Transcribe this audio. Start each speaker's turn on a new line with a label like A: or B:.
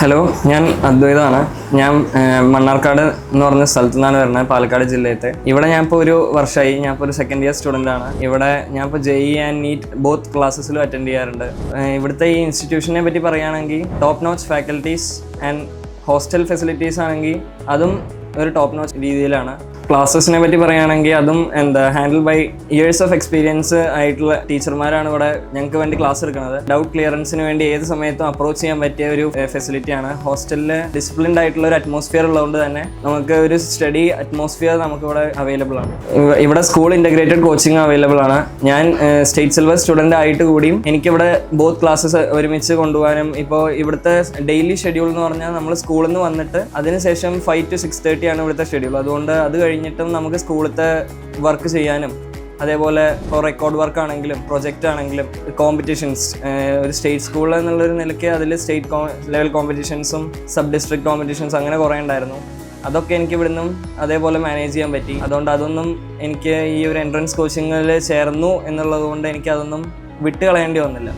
A: Hello, ഞാൻ അദ്വൈതാണ്. ഞാൻ മണ്ണാർക്കാട് എന്ന് പറഞ്ഞ സ്ഥലത്തു നിന്നാണ് വരുന്നത്, പാലക്കാട് ജില്ലയത്തെ. ഇവിടെ ഞാനിപ്പോൾ ഒരു വർഷമായി. ഞാനിപ്പോൾ ഒരു സെക്കൻഡ് ഇയർ സ്റ്റുഡൻ്റ് ആണ്. ഇവിടെ ഞാനിപ്പോൾ JEE ആൻഡ് നീറ്റ് ബോത്ത് ക്ലാസ്സസിലും അറ്റൻഡ് ചെയ്യാറുണ്ട്. ഇവിടുത്തെ ഈ ഇൻസ്റ്റിറ്റ്യൂഷനെ പറ്റി പറയുകയാണെങ്കിൽ top notch faculties and hostel facilities ആണെങ്കിൽ അതും ഒരു ടോപ്പ് നോച്ച് രീതിയിലാണ്. ക്ലാസ്സസിനെ പറ്റി പറയുകയാണെങ്കിൽ അതും handle by years of experience ആയിട്ടുള്ള ടീച്ചർമാരാണ് ഇവിടെ ഞങ്ങൾക്ക് വേണ്ടി ക്ലാസ് എടുക്കുന്നത്. ഡൗട്ട് ക്ലിയറൻസിന് വേണ്ടി ഏത് സമയത്തും അപ്രോച്ച് ചെയ്യാൻ പറ്റിയ ഒരു ഫെസിലിറ്റിയാണ്. ഹോസ്റ്റലിൽ ഡിസിപ്ലിൻഡ് ആയിട്ടുള്ള ഒരു അറ്റ്മോസ്ഫിയർ ഉള്ളതുകൊണ്ട് തന്നെ നമുക്ക് ഒരു സ്റ്റഡി അറ്റ്മോസ്ഫിയർ നമുക്കിവിടെ അവൈലബിൾ ആണ്. ഇവിടെ സ്കൂൾ ഇൻ്റഗ്രേറ്റഡ് കോച്ചിങ് അവൈലബിൾ ആണ്. ഞാൻ സ്റ്റേറ്റ് സിലബസ് സ്റ്റുഡൻ്റ് ആയിട്ട് കൂടിയും എനിക്കിവിടെ ബോത്ത് ക്ലാസ്സസ് ഒരുമിച്ച് കൊണ്ടുപോകാനും, ഇപ്പോൾ ഇവിടുത്തെ ഡെയിലി ഷെഡ്യൂൾ എന്ന് പറഞ്ഞാൽ നമ്മൾ സ്കൂളിൽ നിന്ന് വന്നിട്ട് അതിനുശേഷം 5 to 6:30 ആണ് ഇവിടുത്തെ ഷെഡ്യൂൾ. അതുകൊണ്ട് അത് കഴിഞ്ഞിട്ടും നമുക്ക് സ്കൂളിലത്തെ വർക്ക് ചെയ്യാനും, അതേപോലെ ഇപ്പോൾ റെക്കോർഡ് വർക്ക് ആണെങ്കിലും പ്രൊജക്റ്റ് ആണെങ്കിലും കോമ്പറ്റീഷൻസ്, ഒരു സ്റ്റേറ്റ് സ്കൂൾ എന്നുള്ളൊരു നിലയ്ക്ക് അതിൽ സ്റ്റേറ്റ് ലെവൽ കോമ്പറ്റീഷൻസും സബ് ഡിസ്ട്രിക്ട് കോമ്പറ്റീഷൻസ് അങ്ങനെ കുറേ ഉണ്ടായിരുന്നു. അതൊക്കെ എനിക്ക് ഇവിടുന്നും അതേപോലെ മാനേജ് ചെയ്യാൻ പറ്റി. അതുകൊണ്ട് അതൊന്നും എനിക്ക് ഈ ഒരു എൻട്രൻസ് കോച്ചിങ്ങിൽ ചേർന്നു എന്നുള്ളത് കൊണ്ട് എനിക്കതൊന്നും വിട്ട് കളയേണ്ടി വന്നില്ല.